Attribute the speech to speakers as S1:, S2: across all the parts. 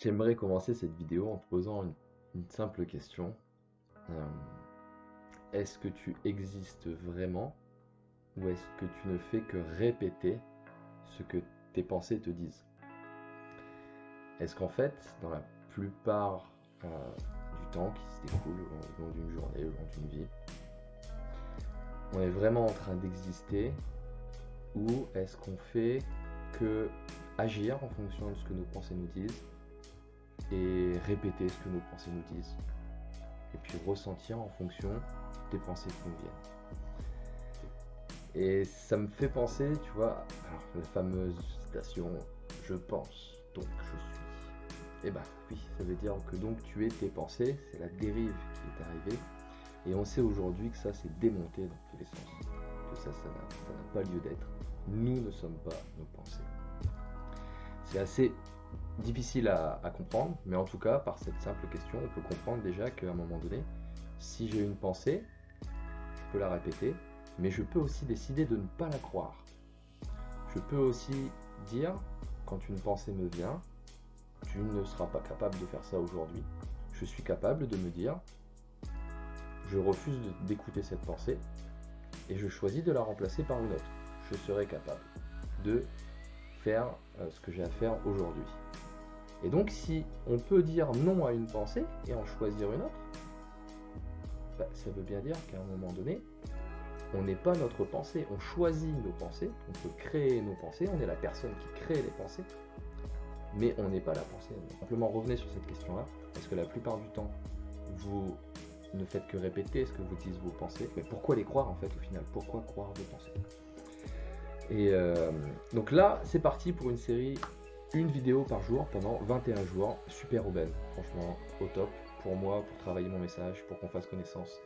S1: J'aimerais commencer cette vidéo en te posant une simple question. Euh, Est-ce que tu existes vraiment ou est-ce que tu ne fais que répéter ce que tes pensées te disent? Est-ce qu'en fait, dans la plupart du temps qui se découle au long d'une journée, au long d'une vie, on est vraiment en train d'exister ou est-ce qu'on fait que agir en fonction de ce que nos pensées nous disent et répéter ce que nos pensées nous disent et puis ressentir en fonction des pensées qui nous viennent. Et ça me fait penser, tu vois, alors la fameuse citation "je pense, donc je suis". Eh ben oui, ça veut dire que donc tu es tes pensées, c'est la dérive qui est arrivée. Et on sait aujourd'hui que ça c'est démonté dans tous les sens, que ça n'a pas lieu d'être. Nous ne sommes pas nos pensées. C'est assez difficile à comprendre, mais en tout cas, par cette simple question, on peut comprendre déjà qu'à un moment donné, si j'ai une pensée, je peux la répéter, mais je peux aussi décider de ne pas la croire. Je peux aussi dire, quand une pensée me vient, tu ne seras pas capable de faire ça aujourd'hui. Je suis capable de me dire, je refuse d'écouter cette pensée et je choisis de la remplacer par une autre. Je serai capable de faire ce que j'ai à faire aujourd'hui. Et donc si on peut dire non à une pensée et en choisir une autre, ça veut bien dire qu'à un moment donné, on n'est pas notre pensée, on choisit nos pensées, on peut créer nos pensées, on est la personne qui crée les pensées, mais on n'est pas la pensée. Simplement revenez sur cette question-là, parce que la plupart du temps, vous ne faites que répéter ce que vous disent vos pensées, mais pourquoi les croire en fait au final? Pourquoi croire vos pensées? Et donc là, c'est parti pour une série, une vidéo par jour pendant 21 jours, super aubaine, franchement au top, pour moi, pour travailler mon message, pour qu'on fasse connaissance,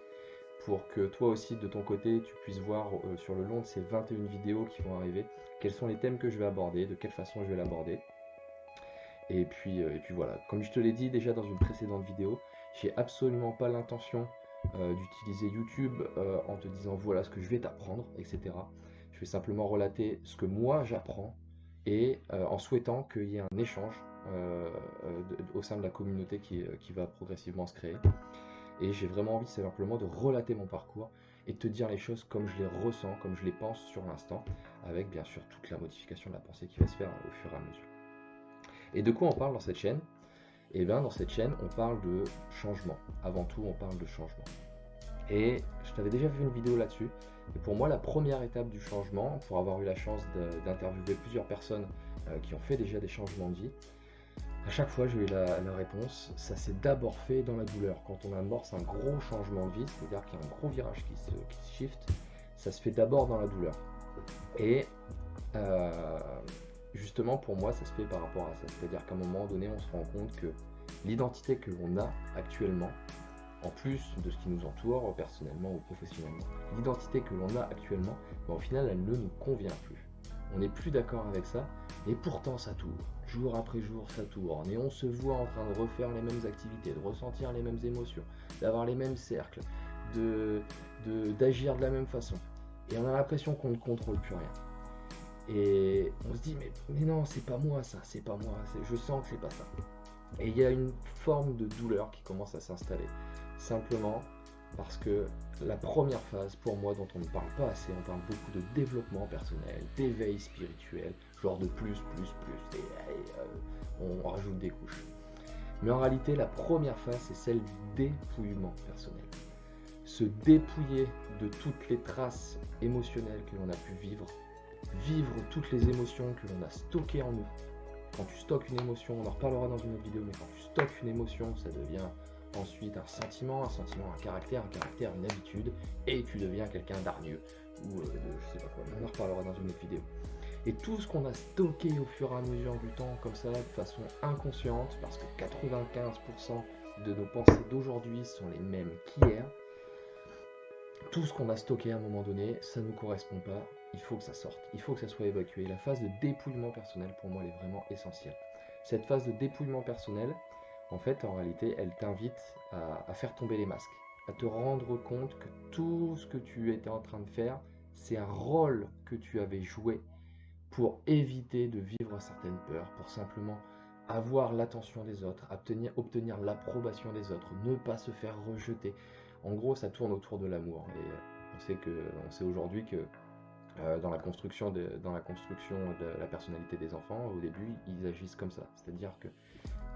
S1: pour que toi aussi de ton côté tu puisses voir sur le long de ces 21 vidéos qui vont arriver, quels sont les thèmes que je vais aborder, de quelle façon je vais l'aborder. Et puis voilà, comme je te l'ai dit déjà dans une précédente vidéo, j'ai absolument pas l'intention d'utiliser YouTube en te disant voilà ce que je vais t'apprendre, etc. Je vais simplement relater ce que moi j'apprends et en souhaitant qu'il y ait un échange au sein de la communauté qui va progressivement se créer. Et j'ai vraiment envie, c'est simplement de relater mon parcours et de te dire les choses comme je les ressens, comme je les pense sur l'instant, avec bien sûr toute la modification de la pensée qui va se faire au fur et à mesure. Et de quoi on parle dans cette chaîne? Eh bien, dans cette chaîne, on parle de changement. Avant tout, on parle de changement. Et je t'avais déjà fait une vidéo là-dessus. Et pour moi, la première étape du changement, pour avoir eu la chance d'interviewer plusieurs personnes qui ont fait déjà des changements de vie, à chaque fois, j'ai eu la réponse, ça s'est d'abord fait dans la douleur. Quand on amorce un gros changement de vie, c'est-à-dire qu'il y a un gros virage qui se shift, ça se fait d'abord dans la douleur. Et euh, justement, pour moi, ça se fait par rapport à ça. C'est-à-dire qu'à un moment donné, on se rend compte que l'identité que l'on a actuellement, en plus de ce qui nous entoure, personnellement ou professionnellement, l'identité que l'on a actuellement, au final, elle ne nous convient plus. On n'est plus d'accord avec ça, et pourtant ça tourne. Jour après jour, ça tourne, et on se voit en train de refaire les mêmes activités, de ressentir les mêmes émotions, d'avoir les mêmes cercles, d'agir de la même façon. Et on a l'impression qu'on ne contrôle plus rien. Et on se dit, mais non, c'est pas moi ça, c'est pas moi, je sens que c'est pas ça. Et il y a une forme de douleur qui commence à s'installer. Simplement parce que la première phase, pour moi, dont on ne parle pas assez, on parle beaucoup de développement personnel, d'éveil spirituel, genre de plus, et on rajoute des couches. Mais en réalité, la première phase, c'est celle du dépouillement personnel. Se dépouiller de toutes les traces émotionnelles que l'on a pu vivre toutes les émotions que l'on a stockées en nous. Quand tu stockes une émotion, on en reparlera dans une autre vidéo, mais quand tu stockes une émotion, ça devient ensuite un sentiment, un caractère, une habitude, et tu deviens quelqu'un d'hargneux, ou je sais pas quoi, mais on en reparlera dans une autre vidéo. Et tout ce qu'on a stocké au fur et à mesure du temps, comme ça, de façon inconsciente, parce que 95% de nos pensées d'aujourd'hui sont les mêmes qu'hier, tout ce qu'on a stocké à un moment donné, ça ne nous correspond pas, il faut que ça sorte, il faut que ça soit évacué. La phase de dépouillement personnel, pour moi, elle est vraiment essentielle. Cette phase de dépouillement personnel, en fait, en réalité, elle t'invite à faire tomber les masques, à te rendre compte que tout ce que tu étais en train de faire, c'est un rôle que tu avais joué pour éviter de vivre certaines peurs, pour simplement avoir l'attention des autres, obtenir l'approbation des autres, ne pas se faire rejeter. En gros, ça tourne autour de l'amour. Et on sait aujourd'hui que dans la construction de la personnalité des enfants, au début, ils agissent comme ça. C'est-à-dire que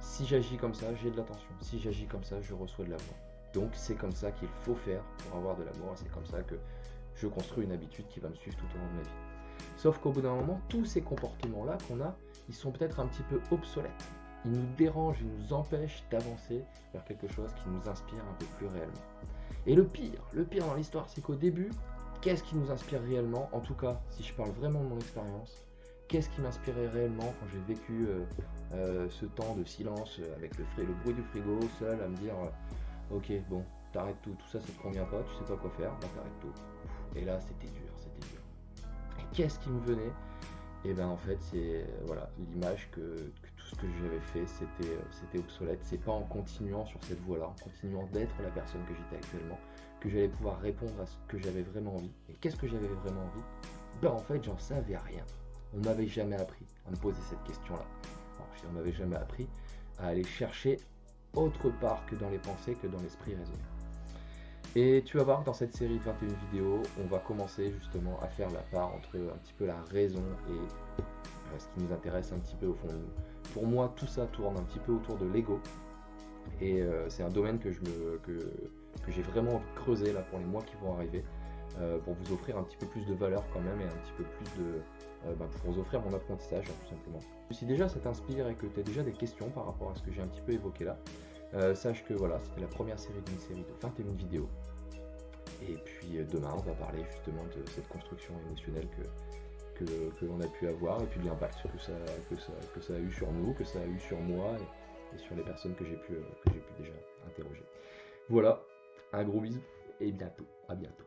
S1: si j'agis comme ça, j'ai de l'attention. Si j'agis comme ça, je reçois de l'amour. Donc c'est comme ça qu'il faut faire pour avoir de l'amour. Et c'est comme ça que je construis une habitude qui va me suivre tout au long de ma vie. Sauf qu'au bout d'un moment, tous ces comportements-là qu'on a, ils sont peut-être un petit peu obsolètes. Ils nous dérangent, ils nous empêchent d'avancer vers quelque chose qui nous inspire un peu plus réellement. Et le pire dans l'histoire, c'est qu'au début, qu'est-ce qui nous inspire réellement? En tout cas, si je parle vraiment de mon expérience, qu'est-ce qui m'inspirait réellement quand j'ai vécu ce temps de silence avec le bruit du frigo, seul, à me dire ok, bon, t'arrêtes tout ça te convient pas, tu sais pas quoi faire, bah t'arrêtes tout. Et là, c'était dur. Et qu'est-ce qui me venait? Et ben en fait, c'est voilà, l'image que tout ce que j'avais fait, c'était obsolète. C'est pas en continuant sur cette voie-là, en continuant d'être la personne que j'étais actuellement, que j'allais pouvoir répondre à ce que j'avais vraiment envie. Et qu'est-ce que j'avais vraiment envie? Ben en fait, j'en savais rien. On m'avait jamais appris à me poser cette question-là. Alors, on m'avait jamais appris à aller chercher autre part que dans les pensées, que dans l'esprit raisonné. Et tu vas voir que dans cette série de 21 vidéos, on va commencer justement à faire la part entre un petit peu la raison et ce qui nous intéresse un petit peu au fond de nous. Pour moi, tout ça tourne un petit peu autour de l'ego. Et c'est un domaine que j'ai vraiment envie de creuser là pour les mois qui vont arriver. Pour vous offrir un petit peu plus de valeur quand même et un petit peu plus de... pour vous offrir mon apprentissage tout simplement. Si déjà ça t'inspire et que tu as déjà des questions par rapport à ce que j'ai un petit peu évoqué là, sache que voilà, c'était la première série d'une série de 21 vidéos. Et puis demain, on va parler justement de cette construction émotionnelle que l'on a pu avoir et puis de l'impact que ça a eu sur nous, que ça a eu sur moi et sur les personnes que j'ai pu déjà interroger. Voilà, un gros bisou et à bientôt.